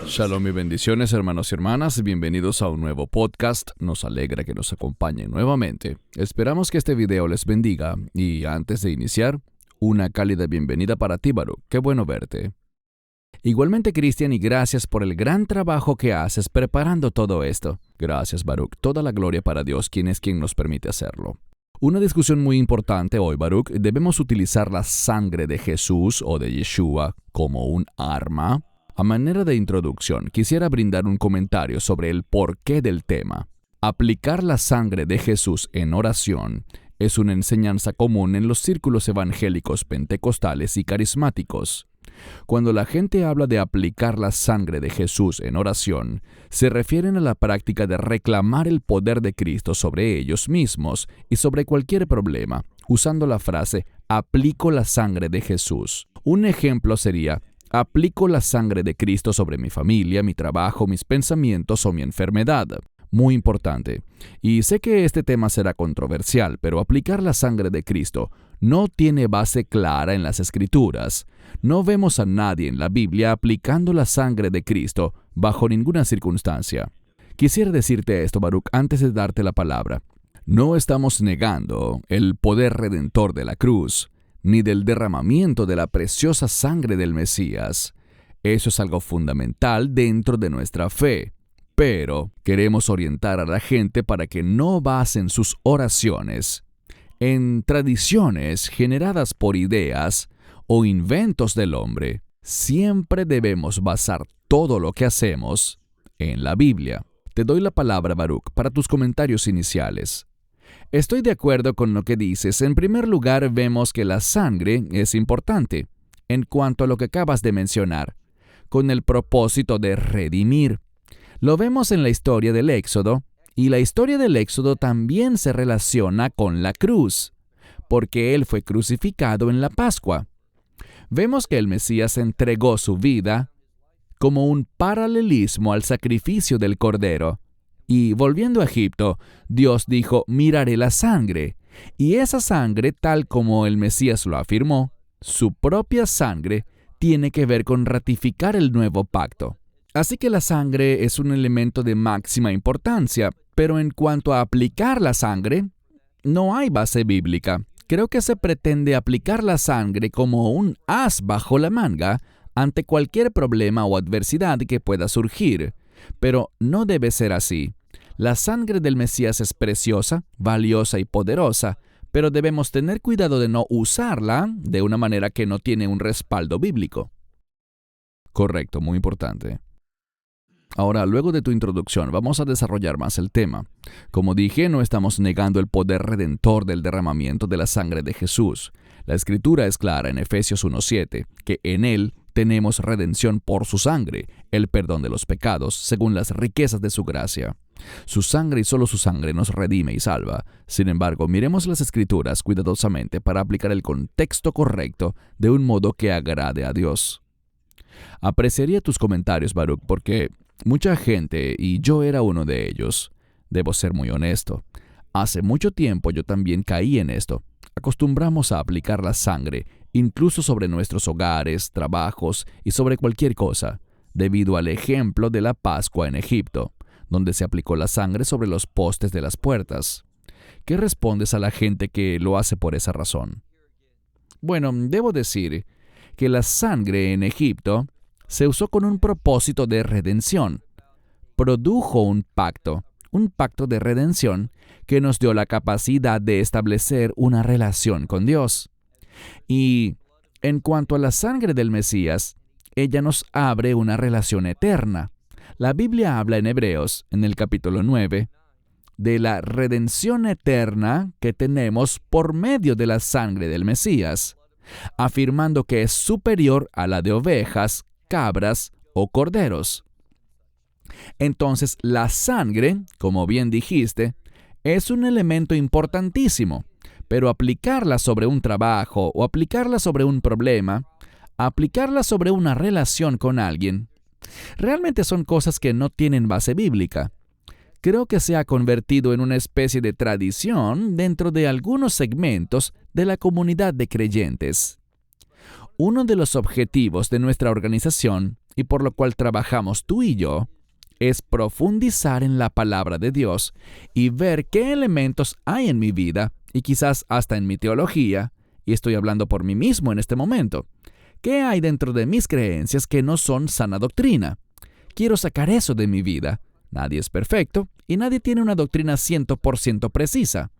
Shalom y bendiciones, hermanos y hermanas. Bienvenidos a un nuevo podcast. Nos alegra que nos acompañen nuevamente. Esperamos que este video les bendiga. Y antes de iniciar, una cálida bienvenida para ti, Baruch. Qué bueno verte. Igualmente, Cristian, y gracias por el gran trabajo que haces preparando todo esto. Gracias, Baruch. Toda la gloria para Dios, quien es quien nos permite hacerlo. Una discusión muy importante hoy, Baruch. ¿Debemos utilizar la sangre de Jesús o de Yeshua como un arma? A manera de introducción, quisiera brindar un comentario sobre el porqué del tema. Aplicar la sangre de Jesús en oración es una enseñanza común en los círculos evangélicos pentecostales y carismáticos. Cuando la gente habla de aplicar la sangre de Jesús en oración, se refieren a la práctica de reclamar el poder de Cristo sobre ellos mismos y sobre cualquier problema, usando la frase «aplico la sangre de Jesús». Un ejemplo sería «aplico la sangre de Cristo sobre mi familia, mi trabajo, mis pensamientos o mi enfermedad». Muy importante. Y sé que este tema será controversial, pero aplicar la sangre de Cristo no tiene base clara en las Escrituras. No vemos a nadie en la Biblia aplicando la sangre de Cristo bajo ninguna circunstancia. Quisiera decirte esto, Baruch, antes de darte la palabra. No estamos negando el poder redentor de la cruz, ni del derramamiento de la preciosa sangre del Mesías. Eso es algo fundamental dentro de nuestra fe. Pero queremos orientar a la gente para que no basen sus oraciones en tradiciones generadas por ideas o inventos del hombre. Siempre debemos basar todo lo que hacemos en la Biblia. Te doy la palabra, Baruch, para tus comentarios iniciales. Estoy de acuerdo con lo que dices. En primer lugar, vemos que la sangre es importante, en cuanto a lo que acabas de mencionar, con el propósito de redimir. Lo vemos en la historia del Éxodo, y la historia del Éxodo también se relaciona con la cruz, porque Él fue crucificado en la Pascua. Vemos que el Mesías entregó su vida como un paralelismo al sacrificio del Cordero. Y volviendo a Egipto, Dios dijo, miraré la sangre. Y esa sangre, tal como el Mesías lo afirmó, su propia sangre, tiene que ver con ratificar el nuevo pacto. Así que la sangre es un elemento de máxima importancia, pero en cuanto a aplicar la sangre, no hay base bíblica. Creo que se pretende aplicar la sangre como un as bajo la manga ante cualquier problema o adversidad que pueda surgir. Pero no debe ser así. La sangre del Mesías es preciosa, valiosa y poderosa, pero debemos tener cuidado de no usarla de una manera que no tiene un respaldo bíblico. Correcto, muy importante. Ahora, luego de tu introducción, vamos a desarrollar más el tema. Como dije, no estamos negando el poder redentor del derramamiento de la sangre de Jesús. La Escritura es clara en Efesios 1:7, que en Él tenemos redención por su sangre, el perdón de los pecados, según las riquezas de su gracia. Su sangre y solo su sangre nos redime y salva. Sin embargo, miremos las Escrituras cuidadosamente para aplicar el contexto correcto de un modo que agrade a Dios. Apreciaría tus comentarios, Baruch, porque mucha gente, y yo era uno de ellos, debo ser muy honesto. Hace mucho tiempo yo también caí en esto. Acostumbramos a aplicar la sangre, incluso sobre nuestros hogares, trabajos y sobre cualquier cosa, debido al ejemplo de la Pascua en Egipto, donde se aplicó la sangre sobre los postes de las puertas. ¿Qué respondes a la gente que lo hace por esa razón? Bueno, debo decir que la sangre en Egipto se usó con un propósito de redención. Produjo un pacto de redención que nos dio la capacidad de establecer una relación con Dios. Y en cuanto a la sangre del Mesías, ella nos abre una relación eterna. La Biblia habla en Hebreos, en el capítulo 9, de la redención eterna que tenemos por medio de la sangre del Mesías, afirmando que es superior a la de ovejas, cabras o corderos. Entonces, la sangre, como bien dijiste, es un elemento importantísimo, pero aplicarla sobre un trabajo o aplicarla sobre un problema, aplicarla sobre una relación con alguien, Realmente son cosas que no tienen base bíblica. Creo que se ha convertido en una especie de tradición dentro de algunos segmentos de la comunidad de creyentes. Uno de los objetivos de nuestra organización, y por lo cual trabajamos tú y yo, es profundizar en la palabra de Dios y ver qué elementos hay en mi vida y quizás hasta en mi teología, y estoy hablando por mí mismo en este momento. ¿Qué hay dentro de mis creencias que no son sana doctrina? Quiero sacar eso de mi vida. Nadie es perfecto y nadie tiene una doctrina 100% precisa,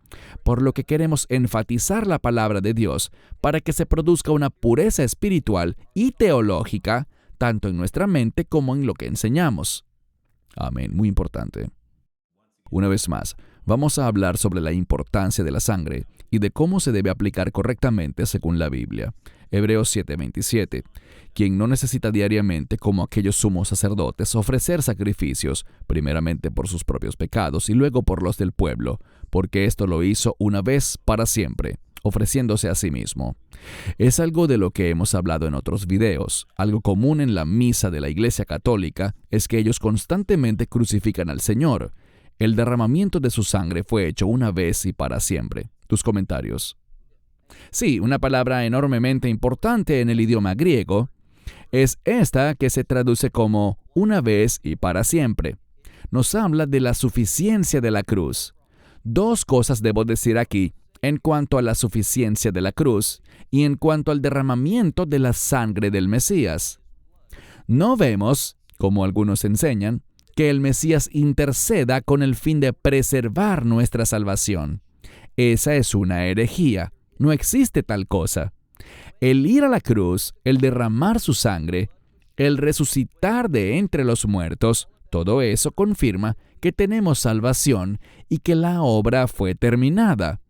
por lo que queremos enfatizar la palabra de Dios para que se produzca una pureza espiritual y teológica, tanto en nuestra mente como en lo que enseñamos. Amén, muy importante. Una vez más, vamos a hablar sobre la importancia de la sangre y de cómo se debe aplicar correctamente según la Biblia. Hebreos 7:27. Quien no necesita diariamente, como aquellos sumos sacerdotes, ofrecer sacrificios, primeramente por sus propios pecados y luego por los del pueblo, porque esto lo hizo una vez para siempre, ofreciéndose a sí mismo. Es algo de lo que hemos hablado en otros videos. Algo común en la misa de la Iglesia Católica es que ellos constantemente crucifican al Señor. El derramamiento de su sangre fue hecho una vez y para siempre. Tus comentarios. Sí, una palabra enormemente importante en el idioma griego es esta que se traduce como una vez y para siempre. Nos habla de la suficiencia de la cruz. Dos cosas debo decir aquí en cuanto a la suficiencia de la cruz y en cuanto al derramamiento de la sangre del Mesías. No vemos, como algunos enseñan, que el Mesías interceda con el fin de preservar nuestra salvación. Esa es una herejía. No existe tal cosa. El ir a la cruz, el derramar su sangre, el resucitar de entre los muertos, todo eso confirma que tenemos salvación y que la obra fue terminada.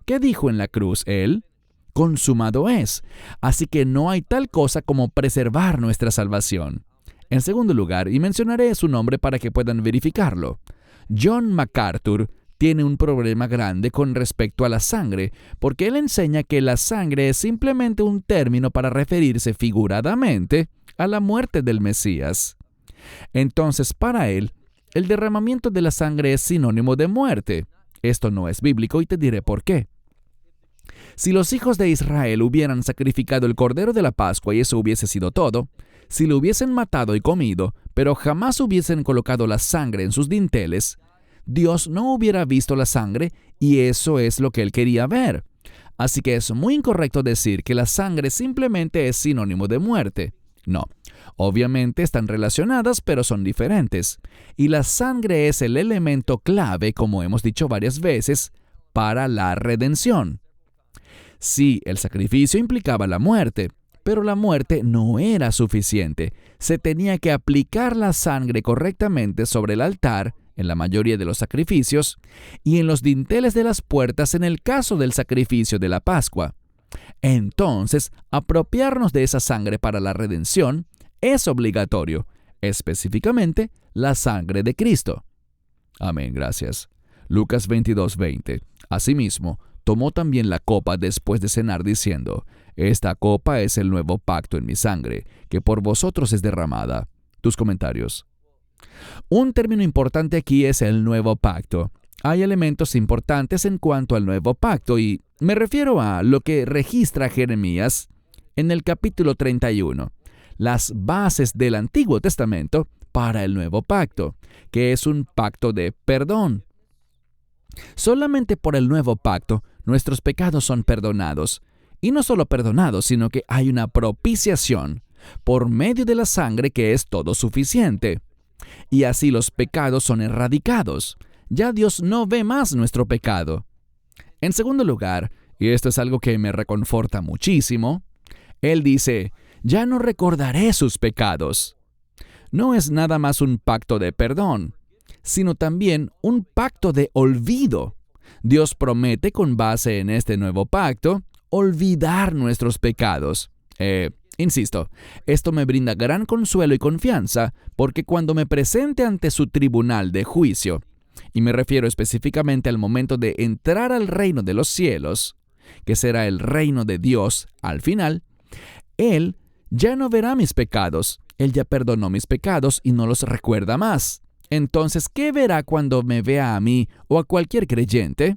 ¿Qué dijo en la cruz él? Consumado es. Así que no hay tal cosa como preservar nuestra salvación. En segundo lugar, y mencionaré su nombre para que puedan verificarlo, John MacArthur tiene un problema grande con respecto a la sangre, porque él enseña que la sangre es simplemente un término para referirse figuradamente a la muerte del Mesías. Entonces, para él, el derramamiento de la sangre es sinónimo de muerte. Esto no es bíblico y te diré por qué. Si los hijos de Israel hubieran sacrificado el cordero de la Pascua y eso hubiese sido todo, si lo hubiesen matado y comido, pero jamás hubiesen colocado la sangre en sus dinteles, Dios no hubiera visto la sangre y eso es lo que él quería ver. Así que es muy incorrecto decir que la sangre simplemente es sinónimo de muerte. No, obviamente están relacionadas, pero son diferentes. Y la sangre es el elemento clave, como hemos dicho varias veces, para la redención. Sí, el sacrificio implicaba la muerte, pero la muerte no era suficiente. Se tenía que aplicar la sangre correctamente sobre el altar, en la mayoría de los sacrificios, y en los dinteles de las puertas en el caso del sacrificio de la Pascua. Entonces, apropiarnos de esa sangre para la redención es obligatorio, específicamente la sangre de Cristo. Amén, gracias. Lucas 22:20. Asimismo, tomó también la copa después de cenar diciendo, esta copa es el nuevo pacto en mi sangre, que por vosotros es derramada. Tus comentarios. Un término importante aquí es el nuevo pacto. Hay elementos importantes en cuanto al nuevo pacto y me refiero a lo que registra Jeremías en el capítulo 31, las bases del Antiguo Testamento para el nuevo pacto, que es un pacto de perdón. Solamente por el nuevo pacto nuestros pecados son perdonados. Y no solo perdonados, sino que hay una propiciación por medio de la sangre que es todo suficiente. Y así los pecados son erradicados. Ya Dios no ve más nuestro pecado. En segundo lugar, y esto es algo que me reconforta muchísimo, Él dice, ya no recordaré sus pecados. No es nada más un pacto de perdón, sino también un pacto de olvido. Dios promete, con base en este nuevo pacto, olvidar nuestros pecados. Insisto, esto me brinda gran consuelo y confianza porque cuando me presente ante su tribunal de juicio, y me refiero específicamente al momento de entrar al reino de los cielos, que será el reino de Dios al final, Él ya no verá mis pecados Él ya perdonó mis pecados y no los recuerda más. Entonces, ¿qué verá cuando me vea a mí o a cualquier creyente?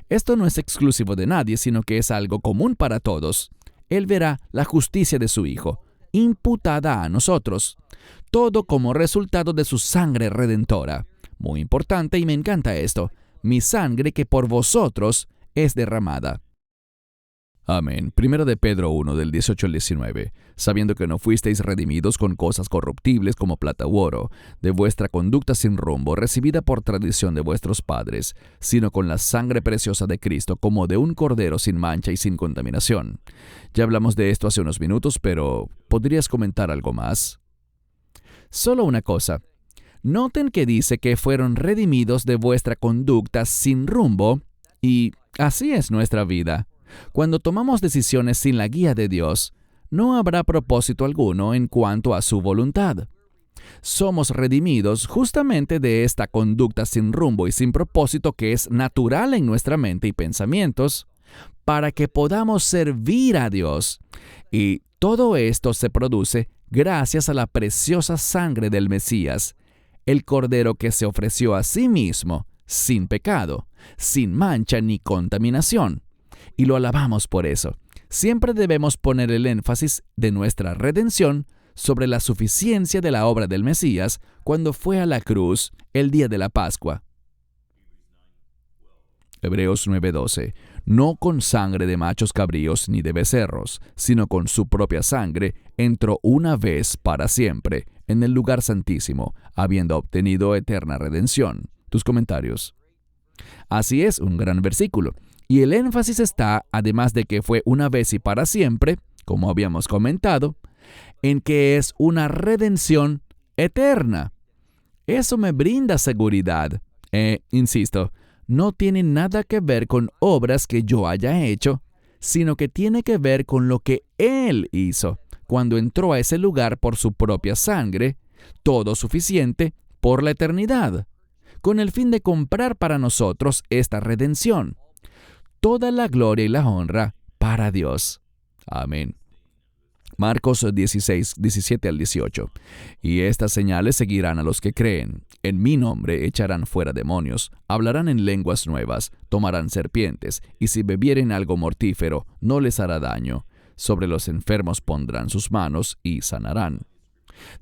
Esto no es exclusivo de nadie, sino que es algo común para todos. Él verá la justicia de su Hijo, imputada a nosotros, todo como resultado de su sangre redentora. Muy importante, y me encanta esto: mi sangre que por vosotros es derramada. Amén. Primero de Pedro 1, del 18 al 19. Sabiendo que no fuisteis redimidos con cosas corruptibles como plata u oro, de vuestra conducta sin rumbo, recibida por tradición de vuestros padres, sino con la sangre preciosa de Cristo, como de un cordero sin mancha y sin contaminación. Ya hablamos de esto hace unos minutos, pero ¿podrías comentar algo más? Solo una cosa. Noten que dice que fueron redimidos de vuestra conducta sin rumbo, y así es nuestra vida. Cuando tomamos decisiones sin la guía de Dios, no habrá propósito alguno en cuanto a su voluntad. Somos redimidos justamente de esta conducta sin rumbo y sin propósito que es natural en nuestra mente y pensamientos, para que podamos servir a Dios. Y todo esto se produce gracias a la preciosa sangre del Mesías, el Cordero que se ofreció a sí mismo, sin pecado, sin mancha ni contaminación. Y lo alabamos por eso. Siempre debemos poner el énfasis de nuestra redención sobre la suficiencia de la obra del Mesías cuando fue a la cruz el día de la Pascua. Hebreos 9:12. No con sangre de machos cabríos ni de becerros, sino con su propia sangre, entró una vez para siempre en el lugar santísimo, habiendo obtenido eterna redención. Tus comentarios. Así es, un gran versículo. Y el énfasis está, además de que fue una vez y para siempre, como habíamos comentado, en que es una redención eterna. Eso me brinda seguridad. Insisto, no tiene nada que ver con obras que yo haya hecho, sino que tiene que ver con lo que Él hizo cuando entró a ese lugar por su propia sangre, todo suficiente por la eternidad, con el fin de comprar para nosotros esta redención. Toda la gloria y la honra para Dios. Amén. Marcos 16, 17 al 18. Y estas señales seguirán a los que creen. En mi nombre echarán fuera demonios, hablarán en lenguas nuevas, tomarán serpientes, y si bebieren algo mortífero, no les hará daño. Sobre los enfermos pondrán sus manos y sanarán.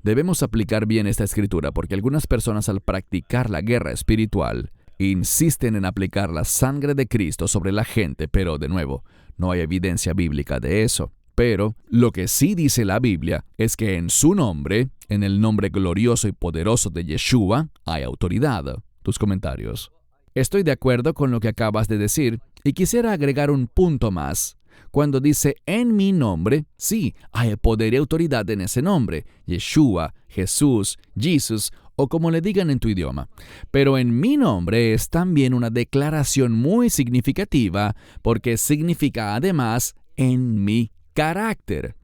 Debemos aplicar bien esta escritura porque algunas personas, al practicar la guerra espiritual, insisten en aplicar la sangre de Cristo sobre la gente, pero de nuevo, no hay evidencia bíblica de eso. Pero lo que sí dice la Biblia es que en su nombre, en el nombre glorioso y poderoso de Yeshua, hay autoridad. Tus comentarios. Estoy de acuerdo con lo que acabas de decir y quisiera agregar un punto más. Cuando dice en mi nombre, sí, hay poder y autoridad en ese nombre, Yeshua, Jesús, Jesus, o como le digan en tu idioma. Pero en mi nombre es también una declaración muy significativa porque significa además en mi carácter.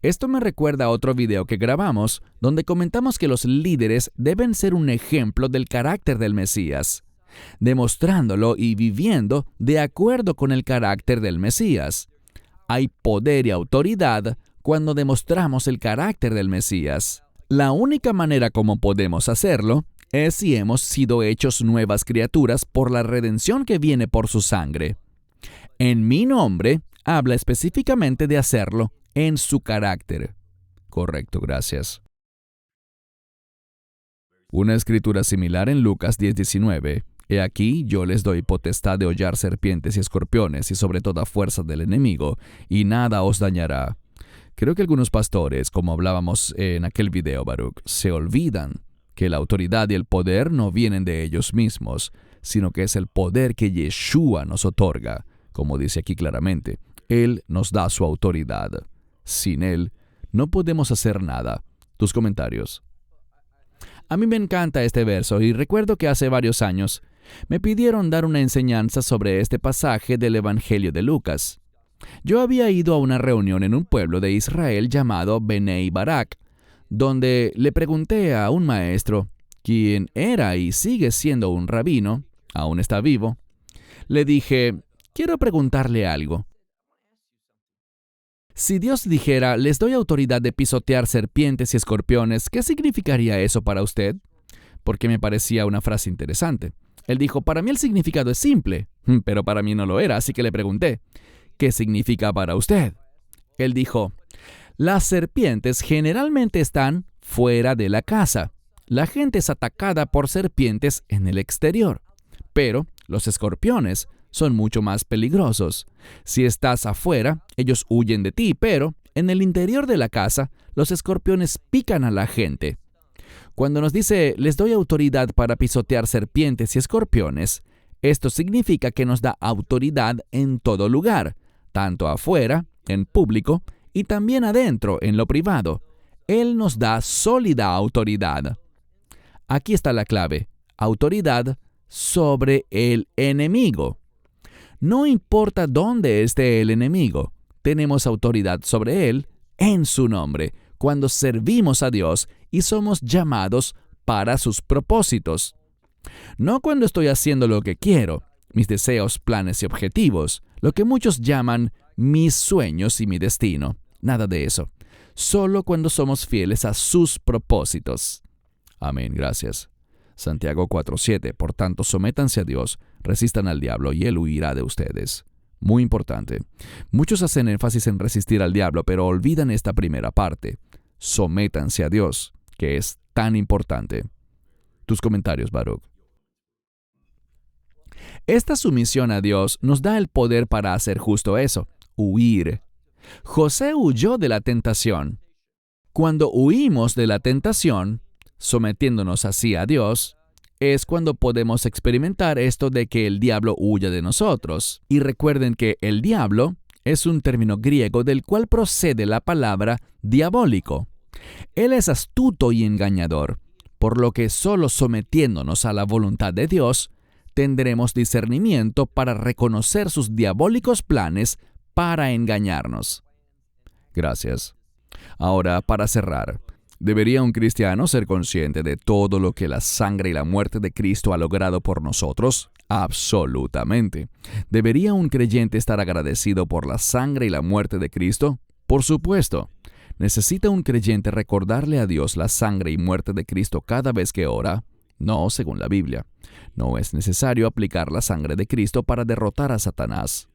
Esto me recuerda a otro video que grabamos donde comentamos que los líderes deben ser un ejemplo del carácter del Mesías, demostrándolo y viviendo de acuerdo con el carácter del Mesías. Hay poder y autoridad cuando demostramos el carácter del Mesías. La única manera como podemos hacerlo es si hemos sido hechos nuevas criaturas por la redención que viene por su sangre. En mi nombre habla específicamente de hacerlo en su carácter. Correcto, gracias. Una escritura similar en Lucas 10:19. He aquí, yo les doy potestad de hollar serpientes y escorpiones y sobre toda fuerza del enemigo, y nada os dañará. Creo que algunos pastores, como hablábamos en aquel video, Baruch, se olvidan que la autoridad y el poder no vienen de ellos mismos, sino que es el poder que Yeshua nos otorga. Como dice aquí claramente, Él nos da su autoridad. Sin Él, no podemos hacer nada. Tus comentarios. A mí me encanta este verso y recuerdo que hace varios años me pidieron dar una enseñanza sobre este pasaje del Evangelio de Lucas. Yo había ido a una reunión en un pueblo de Israel llamado Benei Barak, donde le pregunté a un maestro, quien era y sigue siendo un rabino, aún está vivo. Le dije, quiero preguntarle algo. Si Dios dijera, les doy autoridad de pisotear serpientes y escorpiones, ¿qué significaría eso para usted? Porque me parecía una frase interesante. Él dijo, para mí el significado es simple, pero para mí no lo era, así que le pregunté, ¿qué significa para usted? Él dijo, las serpientes generalmente están fuera de la casa. La gente es atacada por serpientes en el exterior, pero los escorpiones son mucho más peligrosos. Si estás afuera, ellos huyen de ti, pero en el interior de la casa, los escorpiones pican a la gente. Cuando nos dice, les doy autoridad para pisotear serpientes y escorpiones, esto significa que nos da autoridad en todo lugar, tanto afuera, en público, y también adentro, en lo privado. Él nos da sólida autoridad. Aquí está la clave, autoridad sobre el enemigo. No importa dónde esté el enemigo, tenemos autoridad sobre él en su nombre, cuando servimos a Dios y somos llamados para sus propósitos. No cuando estoy haciendo lo que quiero, mis deseos, planes y objetivos, lo que muchos llaman mis sueños y mi destino. Nada de eso. Solo cuando somos fieles a sus propósitos. Amén, gracias. Santiago 4:7. Por tanto, sométanse a Dios, resistan al diablo y él huirá de ustedes. Muy importante. Muchos hacen énfasis en resistir al diablo, pero olvidan esta primera parte. Sométanse a Dios, que es tan importante. Tus comentarios, Baruch. Esta sumisión a Dios nos da el poder para hacer justo eso, huir. José huyó de la tentación. Cuando huimos de la tentación, sometiéndonos así a Dios, es cuando podemos experimentar esto de que el diablo huya de nosotros. Y recuerden que el diablo es un término griego del cual procede la palabra diabólico. Él es astuto y engañador, por lo que solo sometiéndonos a la voluntad de Dios, tendremos discernimiento para reconocer sus diabólicos planes para engañarnos. Gracias. Ahora, para cerrar, ¿debería un cristiano ser consciente de todo lo que la sangre y la muerte de Cristo ha logrado por nosotros? Absolutamente. ¿Debería un creyente estar agradecido por la sangre y la muerte de Cristo? Por supuesto. ¿Necesita un creyente recordarle a Dios la sangre y muerte de Cristo cada vez que ora? No, según la Biblia. No es necesario aplicar la sangre de Cristo para derrotar a Satanás.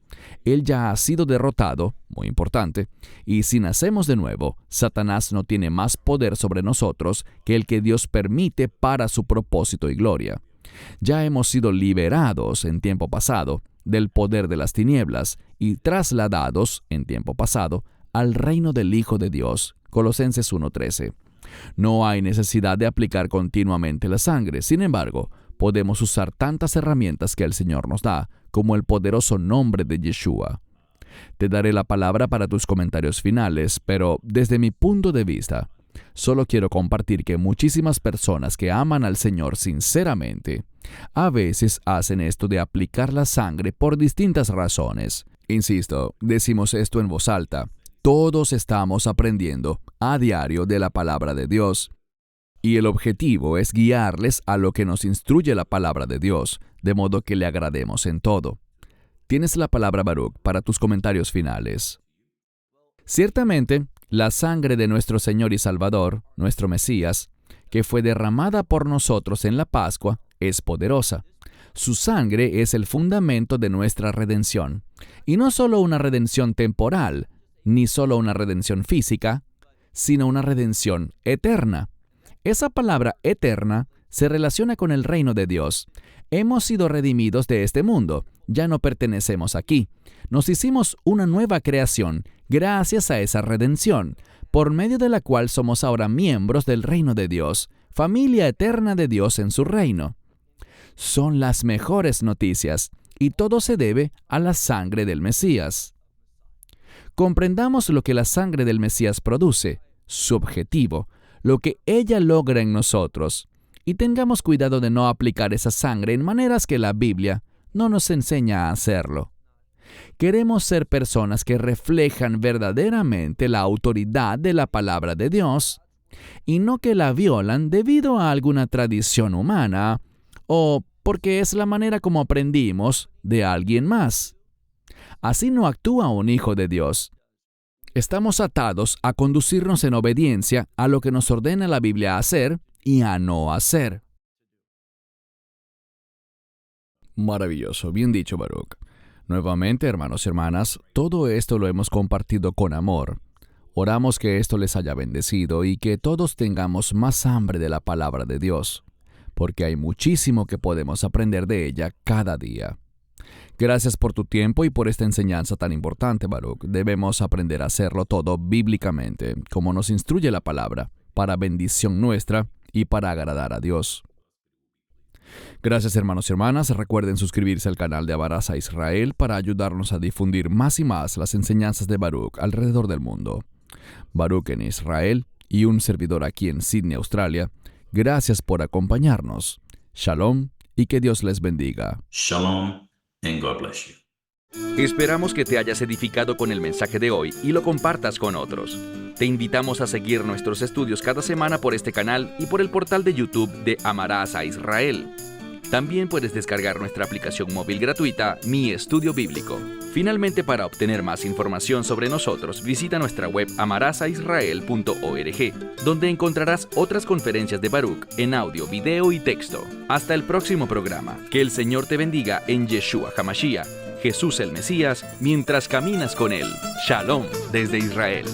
Él ya ha sido derrotado, muy importante, y si nacemos de nuevo, Satanás no tiene más poder sobre nosotros que el que Dios permite para su propósito y gloria. Ya hemos sido liberados en tiempo pasado del poder de las tinieblas y trasladados en tiempo pasado al reino del Hijo de Dios. Colosenses 1:13. No hay necesidad de aplicar continuamente la sangre. Sin embargo, podemos usar tantas herramientas que el Señor nos da, como el poderoso nombre de Yeshua. Te daré la palabra para tus comentarios finales, pero desde mi punto de vista, solo quiero compartir que muchísimas personas que aman al Señor sinceramente, a veces hacen esto de aplicar la sangre por distintas razones. Insisto, decimos esto en voz alta. Todos estamos aprendiendo a diario de la palabra de Dios. Y el objetivo es guiarles a lo que nos instruye la palabra de Dios, de modo que le agrademos en todo. Tienes la palabra, Baruch, para tus comentarios finales. Ciertamente, la sangre de nuestro Señor y Salvador, nuestro Mesías, que fue derramada por nosotros en la Pascua, es poderosa. Su sangre es el fundamento de nuestra redención. Y no solo una redención temporal, ni solo una redención física, sino una redención eterna. Esa palabra eterna se relaciona con el reino de Dios. Hemos sido redimidos de este mundo, ya no pertenecemos aquí. Nos hicimos una nueva creación gracias a esa redención, por medio de la cual somos ahora miembros del reino de Dios, familia eterna de Dios en su reino. Son las mejores noticias, y todo se debe a la sangre del Mesías. Comprendamos lo que la sangre del Mesías produce, su objetivo, lo que ella logra en nosotros, y tengamos cuidado de no aplicar esa sangre en maneras que la Biblia no nos enseña a hacerlo. Queremos ser personas que reflejan verdaderamente la autoridad de la palabra de Dios, y no que la violan debido a alguna tradición humana, o porque es la manera como aprendimos de alguien más. Así no actúa un hijo de Dios. Estamos atados a conducirnos en obediencia a lo que nos ordena la Biblia hacer y a no hacer. Maravilloso, bien dicho, Baruch. Nuevamente, hermanos y hermanas, todo esto lo hemos compartido con amor. Oramos que esto les haya bendecido y que todos tengamos más hambre de la palabra de Dios, porque hay muchísimo que podemos aprender de ella cada día. Gracias por tu tiempo y por esta enseñanza tan importante, Baruch. Debemos aprender a hacerlo todo bíblicamente, como nos instruye la palabra, para bendición nuestra y para agradar a Dios. Gracias, hermanos y hermanas. Recuerden suscribirse al canal de Amarás a Israel para ayudarnos a difundir más y más las enseñanzas de Baruch alrededor del mundo. Baruch en Israel y un servidor aquí en Sydney, Australia. Gracias por acompañarnos. Shalom y que Dios les bendiga. Shalom and God bless you. Esperamos que te hayas edificado con el mensaje de hoy y lo compartas con otros. Te invitamos a seguir nuestros estudios cada semana por este canal y por el portal de YouTube de Amarás a Israel. También puedes descargar nuestra aplicación móvil gratuita, Mi Estudio Bíblico. Finalmente, para obtener más información sobre nosotros, visita nuestra web amarasaisrael.org, donde encontrarás otras conferencias de Baruch en audio, video y texto. Hasta el próximo programa. Que el Señor te bendiga en Yeshua HaMashiach, Jesús el Mesías, mientras caminas con Él. Shalom desde Israel.